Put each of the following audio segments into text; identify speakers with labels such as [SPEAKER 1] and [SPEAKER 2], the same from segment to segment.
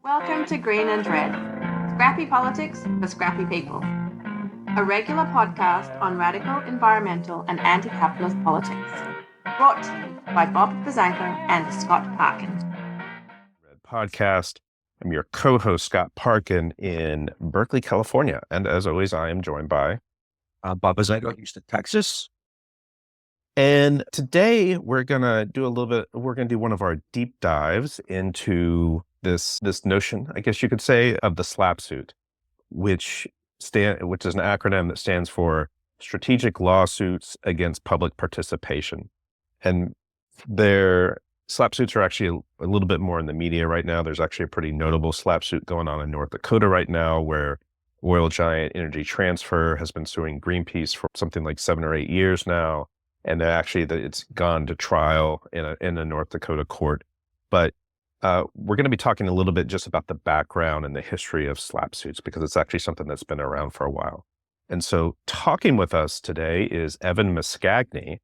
[SPEAKER 1] Welcome to Green and Red, Scrappy Politics for Scrappy People, a regular podcast on radical environmental and anti-capitalist politics, brought to you by Bob Bazanko and Scott Parkin.
[SPEAKER 2] Red Podcast. I'm your co-host, Scott Parkin, in Berkeley, California. And as always, I am joined by
[SPEAKER 3] Bob Bazanko, Houston, Texas.
[SPEAKER 2] And today we're going to do one of our deep dives into this notion, I guess you could say, of the SLAPP suit, which is an acronym that stands for Strategic Lawsuits Against Public Participation. And their SLAPP suits are actually a little bit more in the media right now. There's actually a pretty notable SLAPP suit going on in North Dakota right now, where oil giant Energy Transfer has been suing Greenpeace for something like 7 or 8 years now. And it's gone to trial in a North Dakota court. But we're going to be talking a little bit just about the background and the history of SLAPP suits, because it's actually something that's been around for a while. And so talking with us today is Evan Mascagni,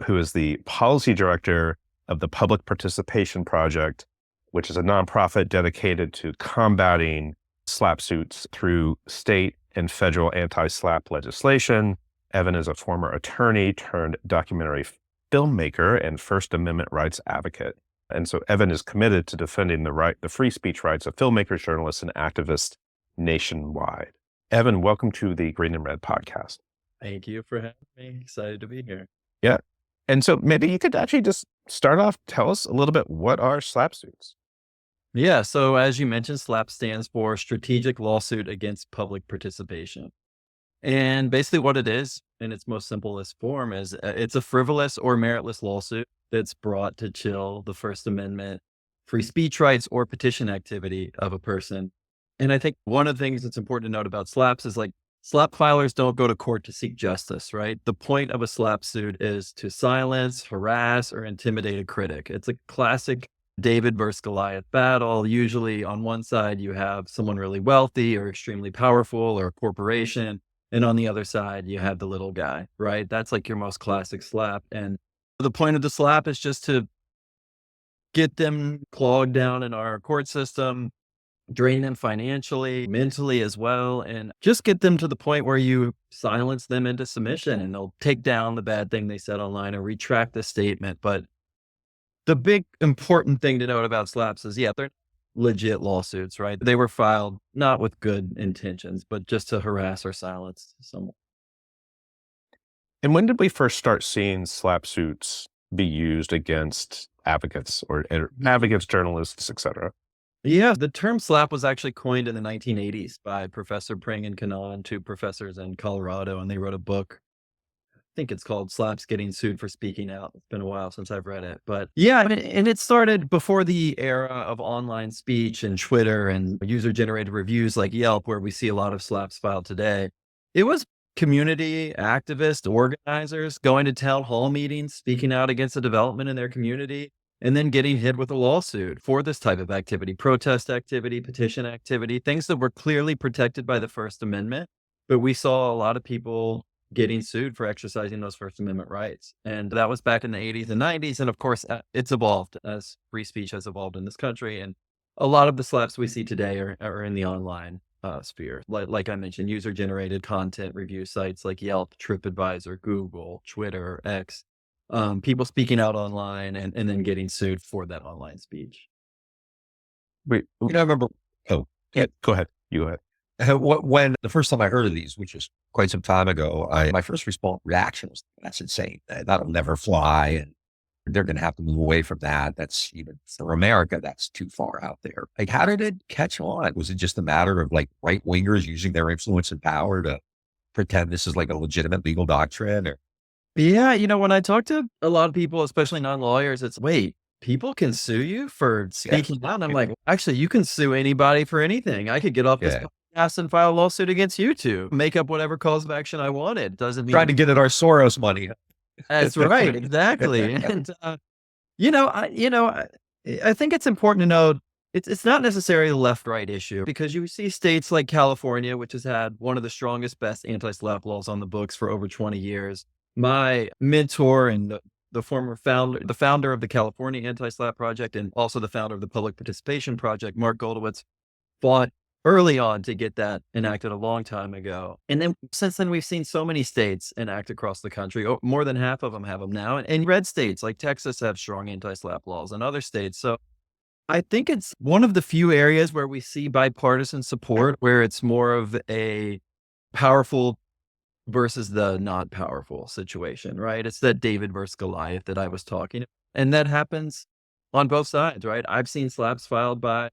[SPEAKER 2] who is the policy director of the Public Participation Project, which is a nonprofit dedicated to combating SLAPP suits through state and federal anti-SLAPP legislation. Evan is a former attorney turned documentary filmmaker and First Amendment rights advocate. And so Evan is committed to defending the free speech rights of filmmakers, journalists, and activists nationwide. Evan, welcome to the Green and Red podcast.
[SPEAKER 4] Thank you for having me. Excited to be here.
[SPEAKER 2] Yeah. And so maybe you could actually just start off, tell us a little bit, what are SLAPP suits?
[SPEAKER 4] Yeah. So as you mentioned, SLAPP stands for Strategic Lawsuit Against Public Participation. And basically what it is, in its most simplest form, is it's a frivolous or meritless lawsuit that's brought to chill the First Amendment, free speech rights, or petition activity of a person. And I think one of the things that's important to note about SLAPPs is SLAPP filers don't go to court to seek justice, right? The point of a SLAPP suit is to silence, harass, or intimidate a critic. It's a classic David versus Goliath battle. Usually on one side, you have someone really wealthy or extremely powerful or a corporation. And on the other side, you have the little guy, right? That's like your most classic SLAPP. And the point of the SLAPP is just to get them clogged down in our court system, drain them financially, mentally as well, and just get them to the point where you silence them into submission and they'll take down the bad thing they said online or retract the statement. But the big important thing to note about SLAPPs is, they're legit lawsuits, right? They were filed not with good intentions, but just to harass or silence someone.
[SPEAKER 2] And when did we first start seeing SLAPP suits be used against advocates or advocates, journalists, et cetera?
[SPEAKER 4] Yeah, the term SLAPP was actually coined in the 1980s by Professor Pring and Kannan, two professors in Colorado, and they wrote a book. I think it's called SLAPPs Getting Sued for Speaking Out. It's been a while since I've read it, but yeah, and it started before the era of online speech and Twitter and user-generated reviews like Yelp, where we see a lot of SLAPPs filed today. It was community activists, organizers going to town hall meetings, speaking out against a development in their community, and then getting hit with a lawsuit for this type of activity, protest activity, petition activity, things that were clearly protected by the First Amendment. But we saw a lot of people getting sued for exercising those First Amendment rights. And that was back in the 80s and 90s. And of course, it's evolved as free speech has evolved in this country. And a lot of the SLAPPs we see today are in the online sphere. Like I mentioned, user-generated content review sites like Yelp, TripAdvisor, Google, Twitter, X, people speaking out online and then getting sued for that online speech.
[SPEAKER 2] Wait,
[SPEAKER 3] I remember.
[SPEAKER 2] go ahead. You go ahead.
[SPEAKER 3] When the first time I heard of these, which is quite some time ago, my first reaction was, that's insane. That'll never fly. And they're going to have to move away from that. That's, even for America, that's too far out there. How did it catch on? Was it just a matter of right wingers using their influence and power to pretend this is like a legitimate legal doctrine? Or?
[SPEAKER 4] Yeah. When I talk to a lot of people, especially non-lawyers, it's, wait, people can sue you for speaking out. And I'm like, actually, you can sue anybody for anything. I could get off this podcast and file a lawsuit against you to make up whatever cause of action I wanted. Doesn't mean
[SPEAKER 3] trying to get at our Soros money.
[SPEAKER 4] That's right. Exactly. And, I think it's important to note it's not necessarily a left-right issue, because you see states like California, which has had one of the strongest, best anti-SLAPP laws on the books for over 20 years. My mentor and the founder of the California Anti-SLAPP Project, and also the founder of the Public Participation Project, Mark Goldowitz, fought early on to get that enacted a long time ago. And then since then, we've seen so many states enact across the country. More than half of them have them now. And red states like Texas have strong anti-SLAPP laws, and other states. So I think it's one of the few areas where we see bipartisan support, where it's more of a powerful versus the not powerful situation, right? It's that David versus Goliath that I was talking about. And that happens on both sides, right? I've seen SLAPPs filed by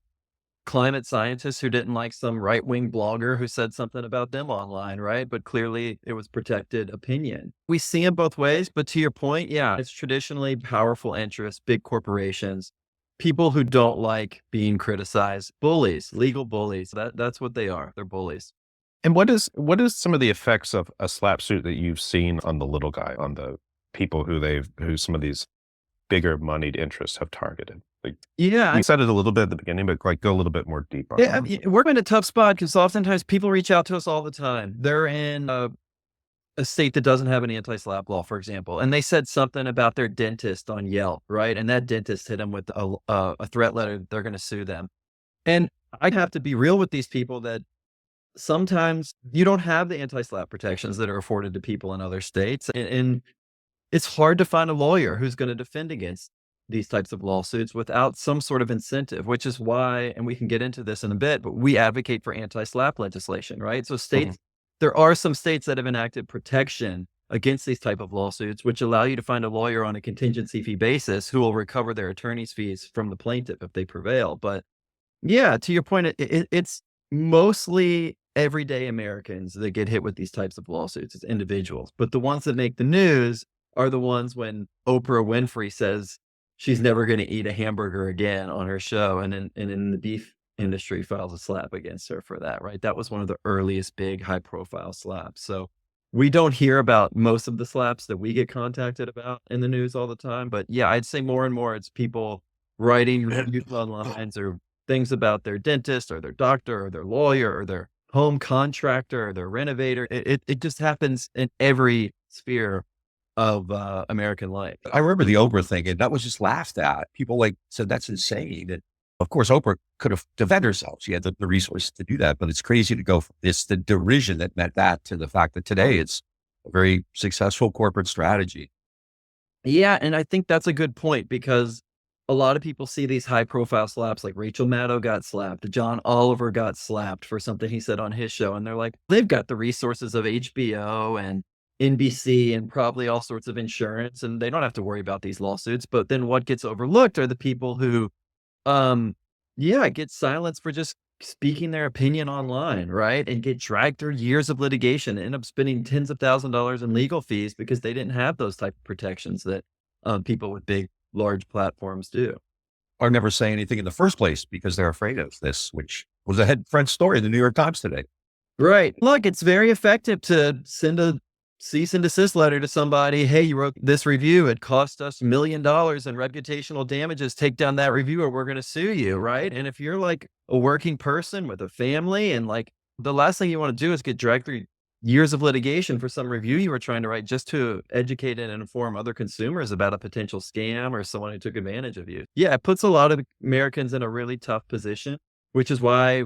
[SPEAKER 4] climate scientists who didn't like some right-wing blogger who said something about them online, right? But clearly it was protected opinion. We see them both ways, but to your point, yeah, it's traditionally powerful interests, big corporations, people who don't like being criticized, bullies, legal bullies. That's what they are. They're bullies.
[SPEAKER 2] And what is some of the effects of a SLAPP suit that you've seen on the little guy, on the people who some of these bigger moneyed interests have targeted? Like,
[SPEAKER 4] Yeah.
[SPEAKER 2] you said it a little bit at the beginning, but like go a little bit more deep on
[SPEAKER 4] Yeah, I
[SPEAKER 2] that.
[SPEAKER 4] mean, we're in a tough spot because oftentimes people reach out to us all the time. They're in a state that doesn't have an anti-SLAPP law, for example, and they said something about their dentist on Yelp, right? And that dentist hit them with a threat letter. They're going to sue them. And I have to be real with these people that sometimes you don't have the anti-SLAPP protections that are afforded to people in other states. And it's hard to find a lawyer who's going to defend against these types of lawsuits without some sort of incentive, which is why, and we can get into this in a bit, but we advocate for anti-SLAPP legislation, right? So states, there are some states that have enacted protection against these type of lawsuits, which allow you to find a lawyer on a contingency fee basis who will recover their attorney's fees from the plaintiff if they prevail. But yeah, to your point, it's mostly everyday Americans that get hit with these types of lawsuits. It's individuals, but the ones that make the news are the ones when Oprah Winfrey says she's never going to eat a hamburger again on her show, and in the beef industry files a SLAPP against her for that, right? That was one of the earliest big high profile SLAPPs. So we don't hear about most of the SLAPPs that we get contacted about in the news all the time, but yeah, I'd say more and more it's people writing reviews online or things about their dentist or their doctor or their lawyer or their home contractor or their renovator. It just happens in every sphere of American life.
[SPEAKER 3] I remember the Oprah thing, and that was just laughed at. People said that's insane. And of course, Oprah could have defended herself. She had the resources to do that, but it's crazy to go from the derision that meant that to the fact that today it's a very successful corporate strategy.
[SPEAKER 4] Yeah, and I think that's a good point because a lot of people see these high profile SLAPPs, like Rachel Maddow got slapped, John Oliver got slapped for something he said on his show. And they're like, they've got the resources of HBO and NBC and probably all sorts of insurance, and they don't have to worry about these lawsuits. But then what gets overlooked are the people who, get silenced for just speaking their opinion online, right? And get dragged through years of litigation, end up spending tens of thousands of dollars in legal fees because they didn't have those type of protections that people with big, large platforms do.
[SPEAKER 3] Or never say anything in the first place because they're afraid of this, which was a head front story in the New York Times today.
[SPEAKER 4] Right. Look, it's very effective to send a cease and desist letter to somebody. Hey, you wrote this review. It cost us $1 million in reputational damages. Take down that review or we're going to sue you. Right. And if you're like a working person with a family and like the last thing you want to do is get dragged through years of litigation for some review you were trying to write just to educate and inform other consumers about a potential scam or someone who took advantage of you. Yeah, it puts a lot of Americans in a really tough position, which is why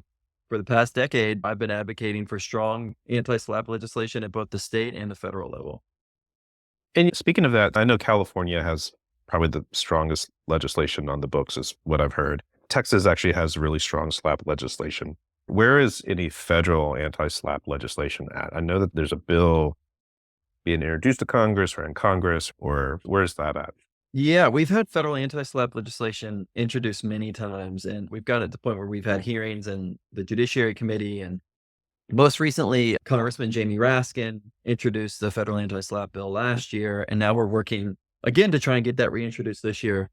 [SPEAKER 4] for the past decade, I've been advocating for strong anti-SLAPP legislation at both the state and the federal level.
[SPEAKER 2] And speaking of that, I know California has probably the strongest legislation on the books, is what I've heard. Texas actually has really strong SLAPP legislation. Where is any federal anti-SLAPP legislation at? I know that there's a bill being introduced to Congress or in Congress, or where's that at?
[SPEAKER 4] Yeah, we've had federal anti-SLAPP legislation introduced many times, and we've got at the point where we've had hearings in the Judiciary Committee, and most recently, Congressman Jamie Raskin introduced the federal anti-SLAPP bill last year, and now we're working again to try and get that reintroduced this year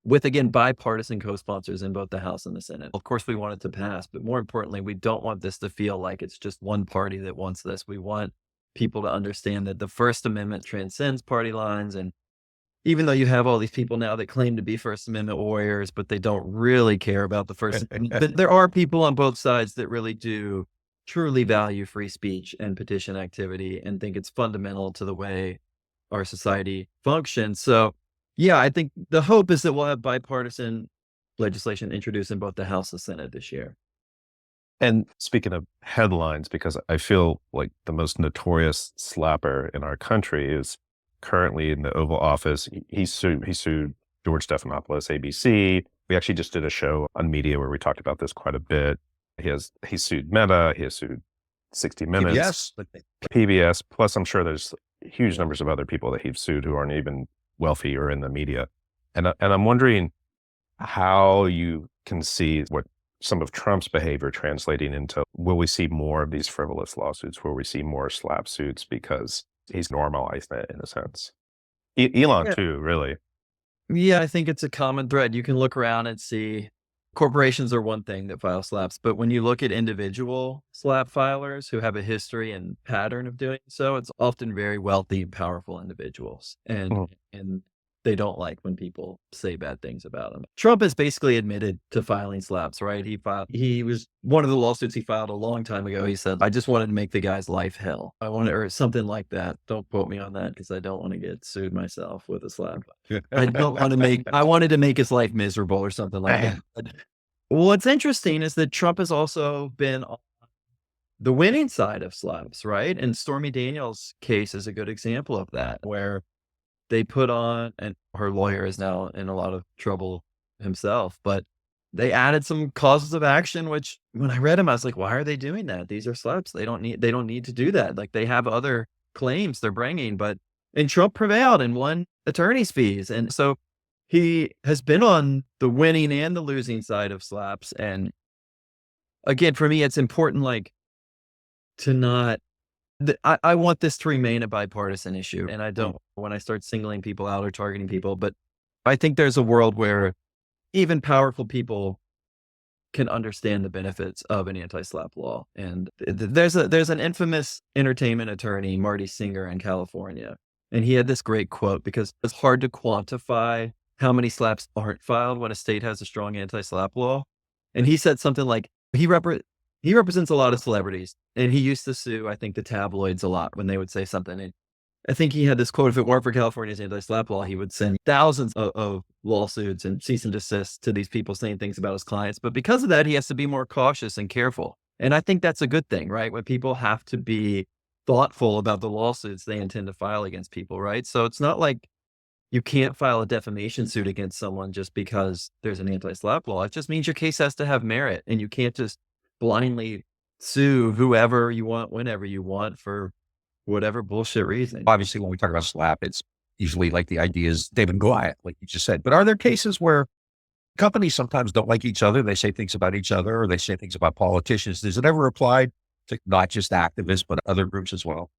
[SPEAKER 4] with, again, bipartisan co-sponsors in both the House and the Senate. Of course, we want it to pass, but more importantly, we don't want this to feel like it's just one party that wants this. We want people to understand that the First Amendment transcends party lines, and even though you have all these people now that claim to be First Amendment warriors, but they don't really care about the First Amendment. But there are people on both sides that really do truly value free speech and petition activity and think it's fundamental to the way our society functions. So yeah, I think the hope is that we'll have bipartisan legislation introduced in both the House and Senate this year.
[SPEAKER 2] And speaking of headlines, because I feel like the most notorious slapper in our country is currently in the Oval Office. He sued George Stephanopoulos, ABC. We actually just did a show on media where we talked about this quite a bit. He sued Meta. He has sued 60 Minutes, PBS. Plus, I'm sure there's huge numbers of other people that he's sued who aren't even wealthy or in the media. And I'm wondering how you can see what some of Trump's behavior translating into, will we see more of these frivolous lawsuits? Will we see more SLAPP suits because he's normalized it in a sense? Elon
[SPEAKER 4] Yeah.
[SPEAKER 2] too, really.
[SPEAKER 4] Yeah, I think it's a common thread. You can look around and see corporations are one thing that file SLAPPs, but when you look at individual SLAPP filers who have a history and pattern of doing so, it's often very wealthy and powerful individuals.
[SPEAKER 2] Mhm.
[SPEAKER 4] And they don't like when people say bad things about them. Trump has basically admitted to filing SLAPPs, right? He was one of the lawsuits he filed a long time ago. He said, I just wanted to make the guy's life hell. Or something like that. Don't quote me on that because I don't want to get sued myself with a SLAPP. I wanted to make his life miserable or something like that. But what's interesting is that Trump has also been on the winning side of SLAPPs, right? And Stormy Daniels' case is a good example of that, where they put on, and her lawyer is now in a lot of trouble himself, but they added some causes of action, which when I read them, I was like, why are they doing that? These are SLAPPs. They don't need to do that. Like, they have other claims they're bringing, and Trump prevailed and won attorney's fees. And so he has been on the winning and the losing side of SLAPPs. And again, for me, it's important, like, to not, I want this to remain a bipartisan issue. And I don't when I start singling people out or targeting people, but I think there's a world where even powerful people can understand the benefits of an anti-SLAPP law. And there's an infamous entertainment attorney, Marty Singer, in California. And he had this great quote, because it's hard to quantify how many SLAPPs aren't filed when a state has a strong anti-SLAPP law. And he said something like, he represents a lot of celebrities, and he used to sue, I think, the tabloids a lot when they would say something. And I think he had this quote, if it weren't for California's anti-SLAPP law, he would send thousands of lawsuits and cease and desist to these people saying things about his clients. But because of that, he has to be more cautious and careful. And I think that's a good thing, right? When people have to be thoughtful about the lawsuits they intend to file against people, right? So it's not like you can't file a defamation suit against someone just because there's an anti-SLAPP law. It just means your case has to have merit, and you can't just blindly sue whoever you want, whenever you want, for whatever bullshit reason.
[SPEAKER 3] Obviously, when we talk about SLAPP, it's usually like the idea is David and Goliath, like you just said. But are there cases where companies sometimes don't like each other? They say things about each other, or they say things about politicians. Does it ever apply to not just activists, but other groups as well?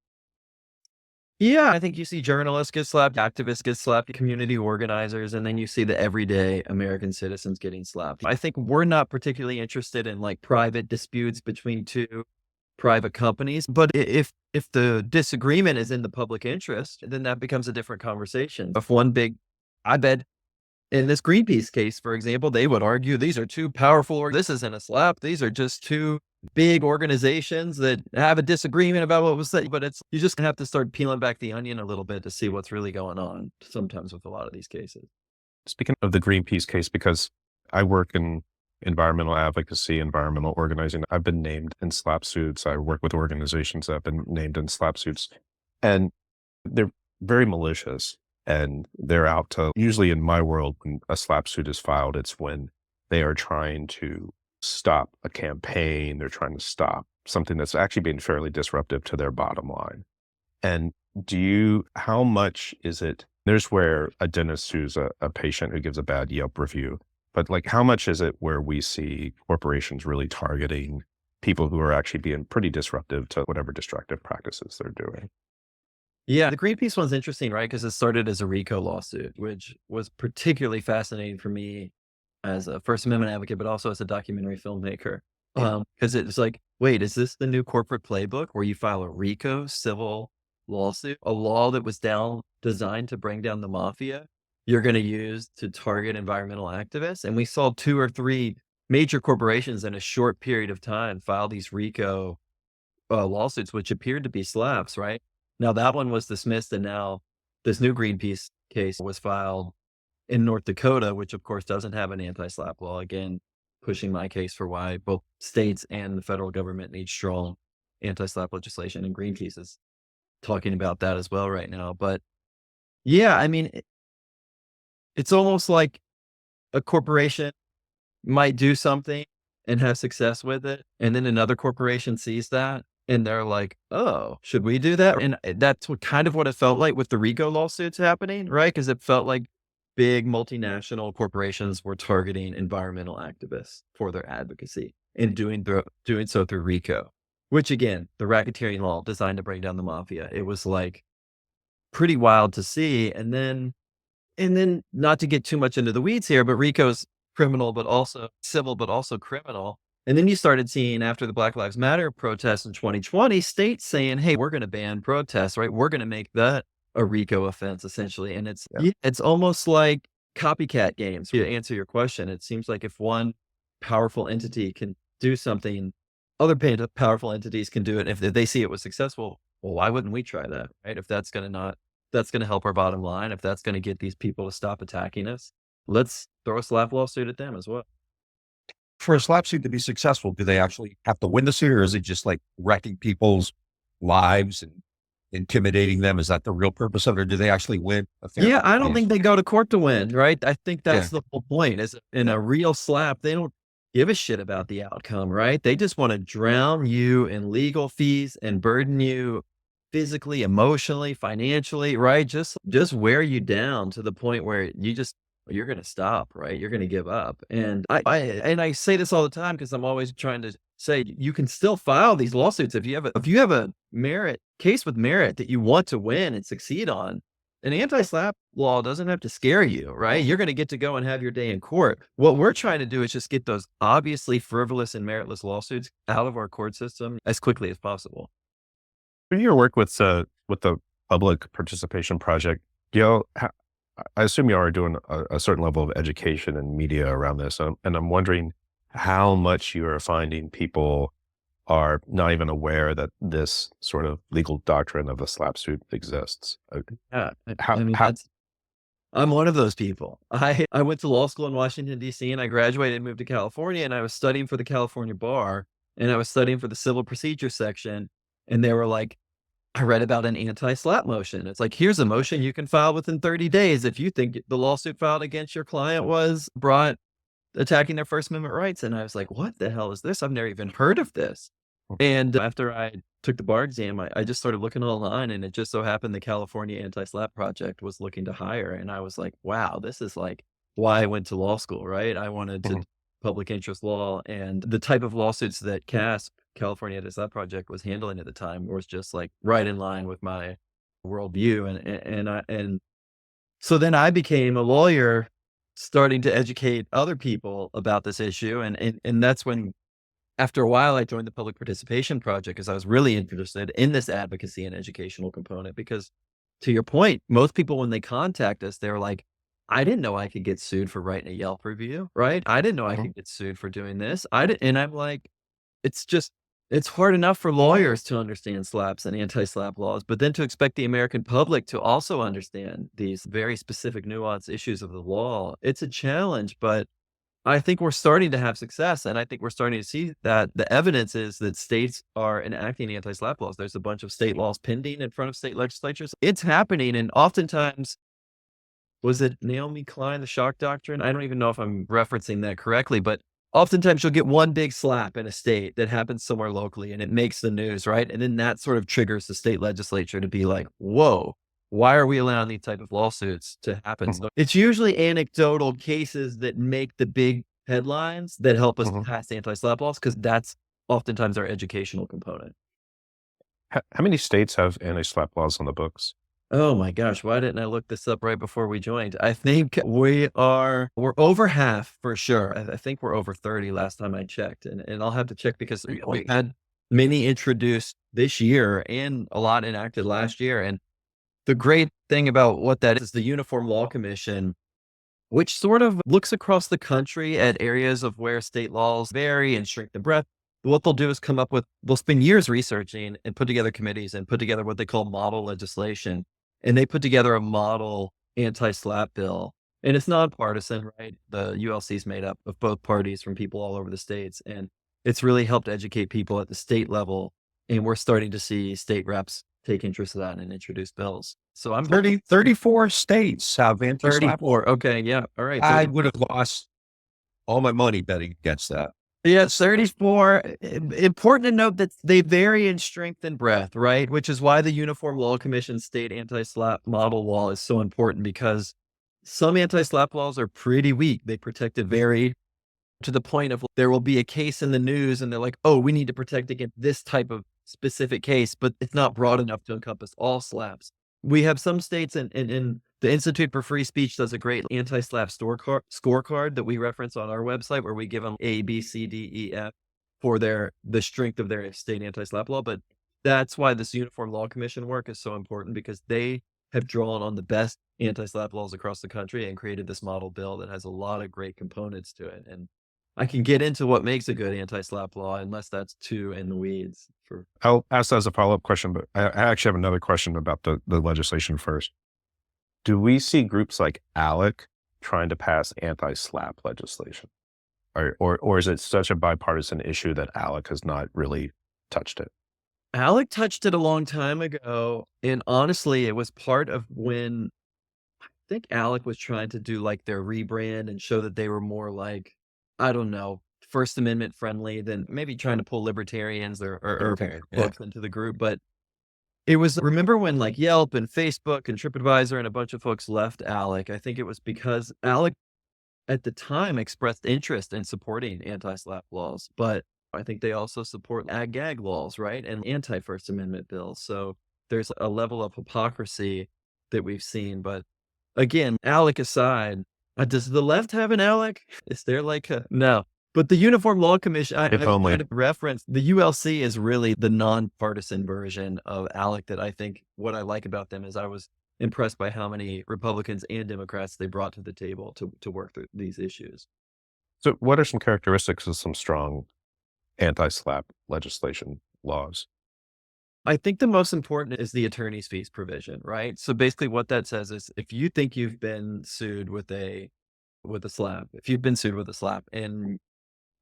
[SPEAKER 4] Yeah, I think you see journalists get slapped, activists get slapped, community organizers, and then you see the everyday American citizens getting slapped. I think we're not particularly interested in, like, private disputes between two private companies, but if the disagreement is in the public interest, then that becomes a different conversation. I bet in this Greenpeace case, for example, they would argue these are two powerful, or this isn't a SLAPP. These are just two big organizations that have a disagreement about what was said. But you just have to start peeling back the onion a little bit to see what's really going on sometimes with a lot of these cases.
[SPEAKER 2] Speaking of the Greenpeace case, because I work in environmental advocacy, environmental organizing, I've been named in SLAPP suits. I work with organizations that have been named in SLAPP suits, and they're very malicious. And they're out to, usually in my world, when a SLAPP suit is filed, it's when they are trying to stop a campaign. They're trying to stop something that's actually being fairly disruptive to their bottom line. And how much is it, there's where a dentist sues a patient who gives a bad Yelp review, but like, how much is it where we see corporations really targeting people who are actually being pretty disruptive to whatever destructive practices they're doing?
[SPEAKER 4] Yeah, the Greenpeace one's interesting, right? Because it started as a RICO lawsuit, which was particularly fascinating for me as a First Amendment advocate, but also as a documentary filmmaker. Because it's like, wait, is this the new corporate playbook where you file a RICO civil lawsuit, a law that was designed to bring down the mafia, you're going to use to target environmental activists? And we saw 2 or 3 major corporations in a short period of time file these RICO lawsuits, which appeared to be SLAPPs, right? Now that one was dismissed, and now this new Greenpeace case was filed in North Dakota, which of course doesn't have an anti-SLAPP law. Again, pushing my case for why both states and the federal government need strong anti-SLAPP legislation, and Greenpeace is talking about that as well right now. But yeah, I mean, it's almost like a corporation might do something and have success with it, and then another corporation sees that and they're like, oh, should we do that? And that's kind of what it felt like with the RICO lawsuits happening, right? Because it felt like big multinational corporations were targeting environmental activists for their advocacy and doing so through RICO, which again, the racketeering law designed to bring down the mafia. It was like pretty wild to see. And then not to get too much into the weeds here, but RICO's criminal, but also civil, but also criminal. And then you started seeing, after the Black Lives Matter protests in 2020, states saying, hey, we're going to ban protests, right? We're going to make that a RICO offense, essentially. And it's almost like copycat games. To answer your question, it seems like if one powerful entity can do something, other powerful entities can do it. If they see it was successful, well, why wouldn't we try that, right? If that's going to help our bottom line, if that's going to get these people to stop attacking us, let's throw a SLAPP lawsuit at them as well.
[SPEAKER 3] For a SLAPP suit to be successful, do they actually have to win the suit, or is it just like wrecking people's lives and intimidating them? Is that the real purpose of it, or do they actually win?
[SPEAKER 4] Yeah, I don't think they go to court to win, right? I think that's the whole point. Is in a real SLAPP, they don't give a shit about the outcome, right? They just want to drown you in legal fees and burden you physically, emotionally, financially, right? Just wear you down to the point where you're going to stop, right? You're going to give up. And I say this all the time because I'm always trying to say you can still file these lawsuits if you have a case with merit that you want to win and succeed on. An anti-SLAPP law doesn't have to scare you, right? You're going to get to go and have your day in court. What we're trying to do is just get those obviously frivolous and meritless lawsuits out of our court system as quickly as possible.
[SPEAKER 2] In your work with the public participation project, I assume you are doing a certain level of education and media around this. And I'm wondering how much you are finding people are not even aware that this sort of legal doctrine of the SLAPP suit exists.
[SPEAKER 4] Yeah. I'm one of those people. I went to law school in Washington, D.C., and I graduated and moved to California, and I was studying for the California bar, and I was studying for the civil procedure section. And they were like, I read about an anti-SLAPP motion. It's like, here's a motion you can file within 30 days if you think the lawsuit filed against your client was brought attacking their First Amendment rights. And I was like, what the hell is this? I've never even heard of this. And after I took the bar exam, I just started looking online, and it just so happened the California Anti-SLAPP Project was looking to hire. And I was like, wow, this is like why I went to law school, right? I wanted to public interest law, and the type of lawsuits that California Anti-SLAPP Project was handling at the time was just like right in line with my worldview. And so then I became a lawyer, starting to educate other people about this issue. And that's when, after a while, I joined the Public Participation Project because I was really interested in this advocacy and educational component. Because to your point, most people, when they contact us, they're like, I didn't know I could get sued for writing a Yelp review, right? I didn't know I could get sued for doing this. And I'm like, it's hard enough for lawyers to understand SLAPPs and anti-SLAPP laws, but then to expect the American public to also understand these very specific nuanced issues of the law, it's a challenge. But I think we're starting to have success, and I think we're starting to see that the evidence is that states are enacting anti-SLAPP laws. There's a bunch of state laws pending in front of state legislatures. It's happening, and oftentimes, was it Naomi Klein, the shock doctrine? I don't even know if I'm referencing that correctly, but oftentimes you'll get one big slap in a state that happens somewhere locally and it makes the news, right? And then that sort of triggers the state legislature to be like, whoa, why are we allowing these type of lawsuits to happen? So it's usually anecdotal cases that make the big headlines that help us pass anti-SLAPP laws, because that's oftentimes our educational component.
[SPEAKER 2] How many states have anti-SLAPP laws on the books?
[SPEAKER 4] Oh my gosh, why didn't I look this up right before we joined? I think we're over half for sure. I think we're over 30 last time I checked. And I'll have to check because we had many introduced this year and a lot enacted last year. And the great thing about what that is the Uniform Law Commission, which sort of looks across the country at areas of where state laws vary and shrink the breadth. What they'll do is they'll spend years researching and put together committees and put together what they call model legislation. and they put together a model anti-SLAPP bill. And it's nonpartisan, right? The ULC is made up of both parties from people all over the states. And it's really helped educate people at the state level. And we're starting to see state reps take interest in that and introduce bills. So I'm
[SPEAKER 3] 34 states have anti-SLAPP.
[SPEAKER 4] 34. Okay. Yeah. All right.
[SPEAKER 3] I would have lost all my money betting against that.
[SPEAKER 4] Yeah, 34. Important to note that they vary in strength and breadth, right? Which is why the Uniform Law Commission state anti-SLAPP model law is so important, because some anti-SLAPP laws are pretty weak. They protect it very to the point of there will be a case in the news and they're like, oh, we need to protect against this type of specific case, but it's not broad enough to encompass all SLAPPs. We have some states, and the Institute for Free Speech does a great anti-SLAPP scorecard that we reference on our website, where we give them A, B, C, D, E, F for the strength of their state anti-SLAPP law. But that's why this Uniform Law Commission work is so important, because they have drawn on the best anti-SLAPP laws across the country and created this model bill that has a lot of great components to it. And I can get into what makes a good anti-SLAPP law, unless that's too in the weeds.
[SPEAKER 2] I'll ask that as a follow-up question, but I actually have another question about the legislation first. Do we see groups like ALEC trying to pass anti-SLAPP legislation? Or is it such a bipartisan issue that ALEC has not really touched it?
[SPEAKER 4] ALEC touched it a long time ago. And honestly, it was part of when I think ALEC was trying to do like their rebrand and show that they were more like, I don't know, First Amendment friendly than maybe trying to pull libertarians or folks into the group. But it was, remember when like Yelp and Facebook and TripAdvisor and a bunch of folks left ALEC? I think it was because ALEC at the time expressed interest in supporting anti-SLAPP laws, but I think they also support ag-gag laws, right? And anti-First Amendment bills. So there's a level of hypocrisy that we've seen. But again, ALEC aside, does the left have an ALEC? Is there like no? But the Uniform Law Commission, I referenced, the ULC is really the nonpartisan version of ALEC that I think what I like about them is I was impressed by how many Republicans and Democrats they brought to the table to work through these issues.
[SPEAKER 2] So what are some characteristics of some strong anti-SLAPP legislation laws?
[SPEAKER 4] I think the most important is the attorney's fees provision, right? So basically what that says is if you think you've been sued with a SLAPP, if you've been sued with a SLAPP, and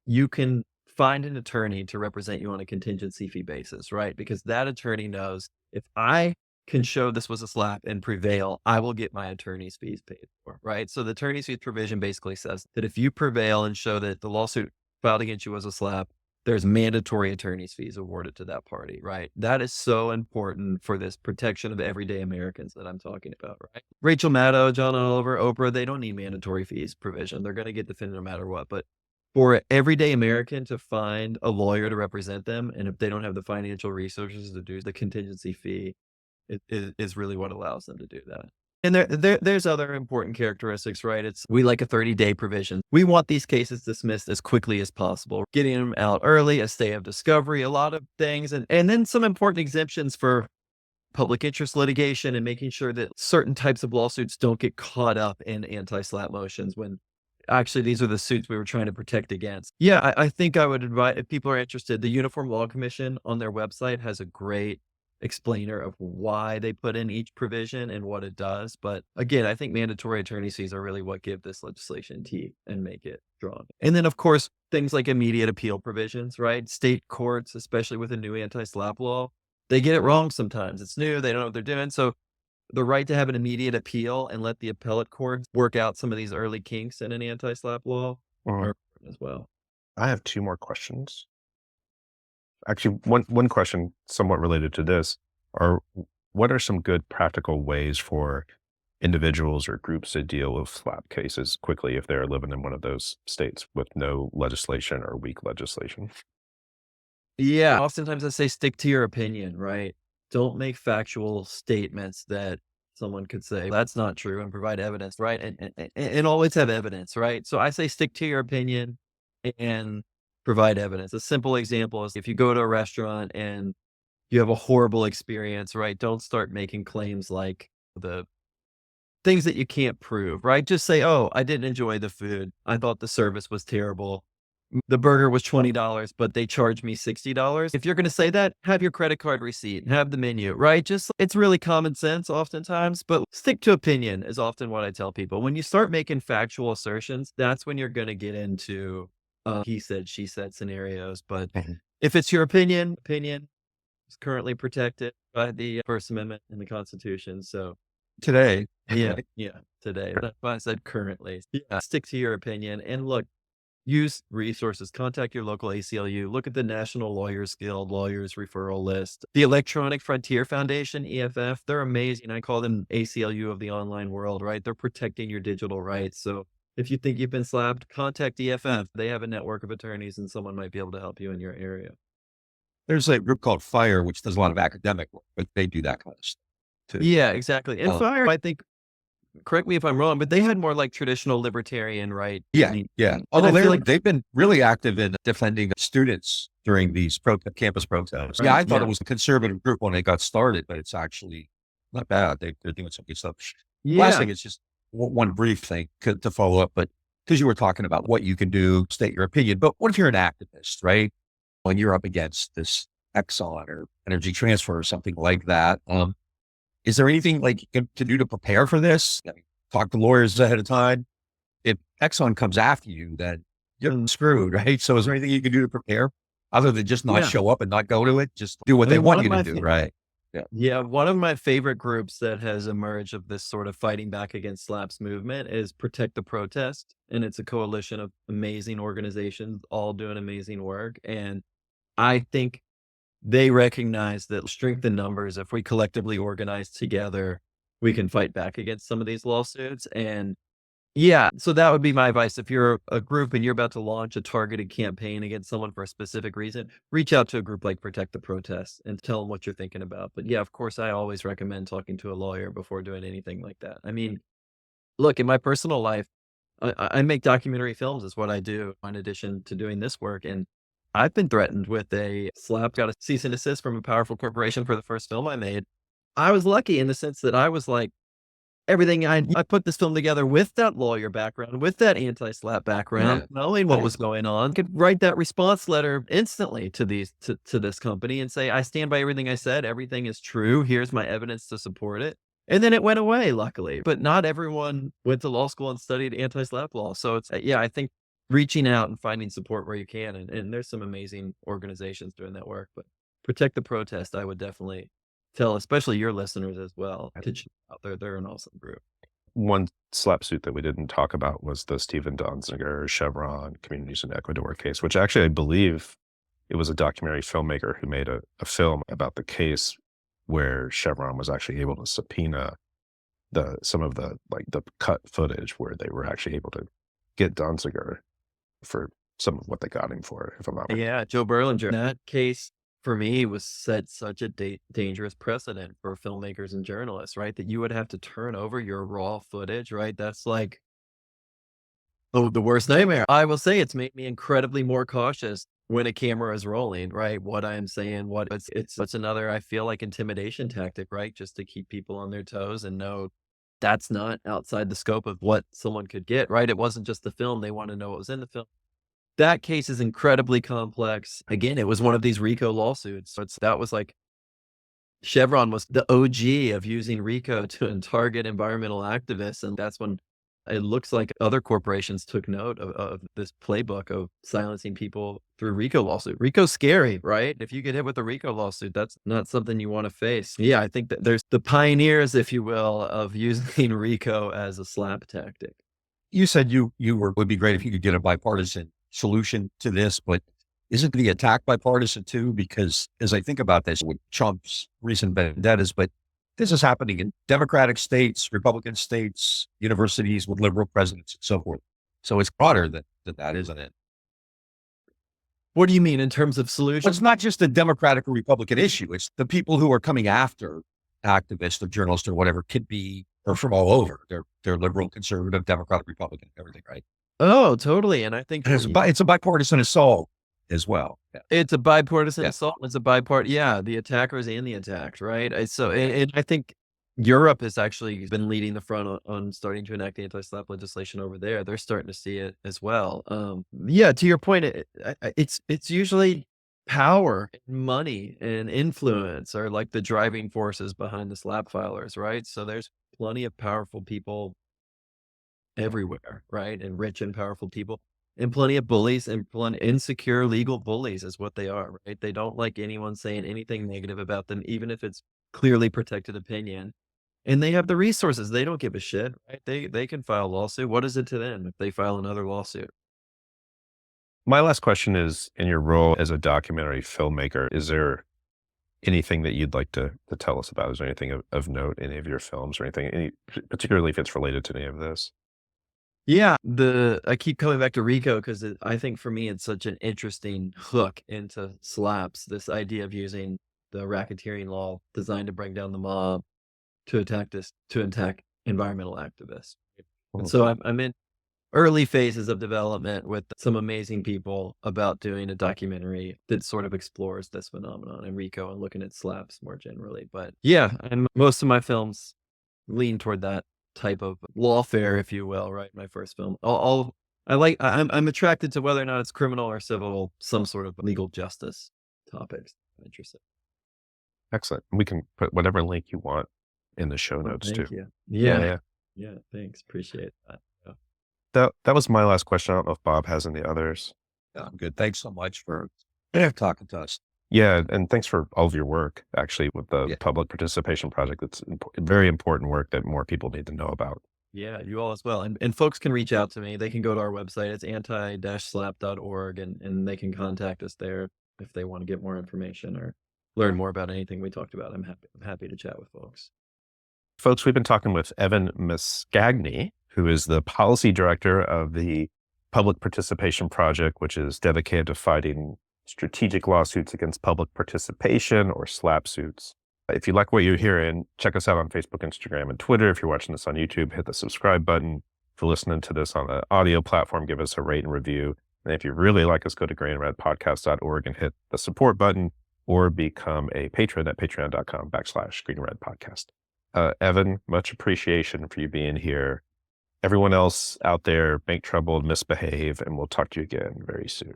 [SPEAKER 4] you can find an attorney to represent you on a contingency fee basis, right? Because that attorney knows if I can show this was a SLAPP and prevail, I will get my attorney's fees paid for, right? So the attorney's fees provision basically says that if you prevail and show that the lawsuit filed against you was a SLAPP, there's mandatory attorney's fees awarded to that party, right? That is so important for this protection of everyday Americans that I'm talking about, right? Rachel Maddow, John Oliver, Oprah, they don't need mandatory fees provision. They're going to get defended no matter what. But for an everyday American to find a lawyer to represent them, and if they don't have the financial resources to do the contingency fee, is really what allows them to do that. And there's other important characteristics, right? We like a 30-day provision. We want these cases dismissed as quickly as possible, getting them out early, a stay of discovery, a lot of things. And then some important exemptions for public interest litigation and making sure that certain types of lawsuits don't get caught up in anti-SLAPP motions when actually these are the suits we were trying to protect against. Yeah, I think I would advise, if people are interested, the Uniform Law Commission on their website has a great explainer of why they put in each provision and what it does. But again, I think mandatory attorney's fees are really what give this legislation teeth and make it strong. And then of course, things like immediate appeal provisions, right? State courts, especially with a new anti-SLAPP law, they get it wrong sometimes. It's new, they don't know what they're doing. So the right to have an immediate appeal and let the appellate courts work out some of these early kinks in an anti-SLAPP law are as well.
[SPEAKER 2] I have two more questions. Actually, one question somewhat related to this what are some good practical ways for individuals or groups to deal with SLAPP cases quickly if they're living in one of those states with no legislation or weak legislation?
[SPEAKER 4] Yeah, oftentimes I say stick to your opinion, right? Don't make factual statements that someone could say that's not true and provide evidence, right? And always have evidence, right? So I say stick to your opinion and provide evidence. A simple example is if you go to a restaurant and you have a horrible experience, right? Don't start making claims like the things that you can't prove, right? Just say, oh, I didn't enjoy the food. I thought the service was terrible. the burger was $20, but they charged me $60. If you're going to say that, have your credit card receipt, have the menu, right? Just, it's really common sense oftentimes, but stick to opinion is often what I tell people. When you start making factual assertions, that's when you're going to get into he said, she said scenarios. But if it's your opinion is currently protected by the First Amendment and the Constitution. So
[SPEAKER 3] Today.
[SPEAKER 4] yeah, today. That's why I said currently. Yeah, stick to your opinion and look, use resources, contact your local ACLU, look at the National Lawyers Guild, Lawyers Referral List, the Electronic Frontier Foundation, EFF, they're amazing. I call them ACLU of the online world, right? They're protecting your digital rights. So if you think you've been slapped, contact EFF. They have a network of attorneys and someone might be able to help you in your area.
[SPEAKER 3] There's a group called FIRE, which does a lot of academic work, but they do that kind of stuff too.
[SPEAKER 4] Yeah, exactly. And FIRE, I think, correct me if I'm wrong, but they had more like traditional libertarian, right?
[SPEAKER 3] Yeah. Although
[SPEAKER 4] I feel like
[SPEAKER 3] they've been really active in defending students during these campus protests.
[SPEAKER 4] Right,
[SPEAKER 3] Yeah, I thought
[SPEAKER 4] yeah.
[SPEAKER 3] it was a conservative group when they got started, but it's actually not bad. They're doing some good stuff. Last
[SPEAKER 4] Yeah.
[SPEAKER 3] thing is just one brief thing to follow up, but because you were talking about what you can do, state your opinion, but what if you're an activist, right? When you're up against this Exxon or Energy Transfer or something like that, is there anything like you can to do to prepare for this? I mean, talk to lawyers ahead of time. If Exxon comes after you, then you're screwed, right? So is there anything you can do to prepare other than just not
[SPEAKER 4] Yeah.
[SPEAKER 3] show up and not go to it? Just do what
[SPEAKER 4] I
[SPEAKER 3] they
[SPEAKER 4] mean,
[SPEAKER 3] want
[SPEAKER 4] one
[SPEAKER 3] you
[SPEAKER 4] of
[SPEAKER 3] to
[SPEAKER 4] my
[SPEAKER 3] do, right?
[SPEAKER 4] Yeah, one of my favorite groups that has emerged of this sort of fighting back against SLAPP's movement is Protect the Protest. And it's a coalition of amazing organizations, all doing amazing work. And I think they recognize that strength in numbers, if we collectively organize together, we can fight back against some of these lawsuits. And yeah, so that would be my advice. If you're a group and you're about to launch a targeted campaign against someone for a specific reason, reach out to a group like Protect the Protest and tell them what you're thinking about. But yeah, of course, I always recommend talking to a lawyer before doing anything like that. I mean, look, in my personal life, I make documentary films is what I do in addition to doing this work. And I've been threatened with a slap, got a cease and desist from a powerful corporation for the first film I made. I was lucky in the sense that I was like, everything I put this film together with that lawyer background, with that anti-SLAPP background, knowing what was going on, could write that response letter instantly to this company and say, I stand by everything I said. Everything is true. Here's my evidence to support it. And then it went away, luckily. But not everyone went to law school and studied anti-SLAPP law. So it's, yeah, I think reaching out and finding support where you can. And there's some amazing organizations doing that work. But Protect the Protest, I would definitely tell, especially your listeners as well, to check out. They're an awesome group.
[SPEAKER 2] One SLAPP suit that we didn't talk about was the Stephen Donziger Chevron Communities in Ecuador case, which actually I believe it was a documentary filmmaker who made a film about the case where Chevron was actually able to subpoena some of the cut footage where they were actually able to get Donziger for some of what they got him for, if I'm not mistaken.
[SPEAKER 4] Yeah, Joe Berlinger. That case for me was set such a dangerous precedent for filmmakers and journalists, right? That you would have to turn over your raw footage, right? That's like the worst nightmare. I will say it's made me incredibly more cautious when a camera is rolling, right? What I am saying, it's another, I feel like, intimidation tactic, right? Just to keep people on their toes and know that's not outside the scope of what someone could get, right? It wasn't just the film. They want to know what was in the film. That case is incredibly complex. Again, it was one of these RICO lawsuits. So that was like, Chevron was the OG of using RICO to target environmental activists. And that's when it looks like other corporations took note of this playbook of silencing people through RICO lawsuit. RICO's scary, right? If you get hit with a RICO lawsuit, that's not something you want to face. Yeah, I think that there's the pioneers, if you will, of using RICO as a SLAPP tactic.
[SPEAKER 3] You said would be great if you could get a bipartisan solution to this, but isn't the attack bipartisan too? Because as I think about this with Trump's recent vendettas, but this is happening in Democratic states, Republican states, universities with liberal presidents and so forth. So it's broader than that, isn't it?
[SPEAKER 4] What do you mean in terms of solutions?
[SPEAKER 3] Well, it's not just a Democratic or Republican issue. It's the people who are coming after activists or journalists or whatever are from all over. They're liberal, conservative, Democratic, Republican, everything, right?
[SPEAKER 4] Oh, totally. And I think
[SPEAKER 3] it's a bipartisan assault as well. Yeah.
[SPEAKER 4] It's a bipartisan assault. It's a the attackers and the attacked, right? And I think Europe has actually been leading the front on starting to enact anti-SLAPP legislation over there. They're starting to see it as well. Yeah, to your point, it's usually power, and money, and influence are like the driving forces behind the SLAPP filers, right? So there's plenty of powerful people everywhere, right? And rich and powerful people, and plenty of bullies, and plenty insecure legal bullies is what they are, right? They don't like anyone saying anything negative about them, even if it's clearly protected opinion. And they have the resources. They don't give a shit, right? They can file a lawsuit. What is it to them if they file another lawsuit?
[SPEAKER 2] My last question is, in your role as a documentary filmmaker, is there anything that you'd like to tell us about? Is there anything of note, any of your films or anything, particularly if it's related to any of this?
[SPEAKER 4] Yeah, I keep coming back to RICO because I think for me it's such an interesting hook into SLAPPs. This idea of using the racketeering law designed to bring down the mob to attack environmental activists. And so I'm in early phases of development with some amazing people about doing a documentary that sort of explores this phenomenon in RICO and looking at SLAPPs more generally. But yeah, and most of my films lean toward that type of lawfare, if you will, right? My first film. I'm attracted to whether or not it's criminal or civil, some sort of legal justice topics. I'm interested.
[SPEAKER 2] Excellent. We can put whatever link you want in the show notes too.
[SPEAKER 4] Thank you. Yeah. Thanks. Appreciate that.
[SPEAKER 2] That was my last question. I don't know if Bob has any others.
[SPEAKER 3] Yeah, I'm good. Thanks so much for talking to us.
[SPEAKER 2] Yeah, and thanks for all of your work, actually, with the public participation project. It's very important work that more people need to know about.
[SPEAKER 4] Yeah, you all as well. And folks can reach out to me. They can go to our website. It's anti-SLAPP.org, and they can contact us there if they want to get more information or learn more about anything we talked about. I'm happy to chat with folks.
[SPEAKER 2] Folks, we've been talking with Evan Mascagni, who is the policy director of the Public Participation Project, which is dedicated to fighting strategic lawsuits against public participation, or SLAPP suits. If you like what you're hearing, check us out on Facebook, Instagram, and Twitter. If you're watching this on YouTube, hit the subscribe button. If you're listening to this on an audio platform, give us a rate and review. And if you really like us, go to greenredpodcast.org and hit the support button, or become a patron at patreon.com/greenredpodcast. Evan, much appreciation for you being here. Everyone else out there, make trouble, misbehave, and we'll talk to you again very soon.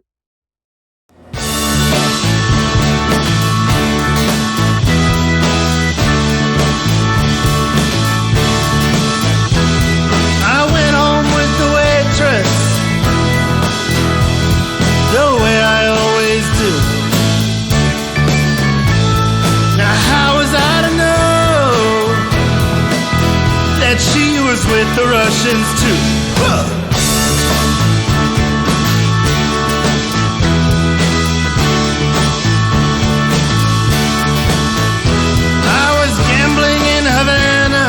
[SPEAKER 5] I went home with the waitress, the way I always do. Now how was I to know that she was with the Russians too? I was gambling in Havana.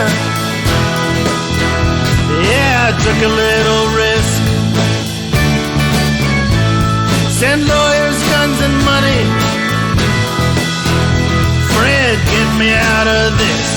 [SPEAKER 5] Yeah, I took a little risk. Send lawyers, guns, and money. Fred, get me out of this.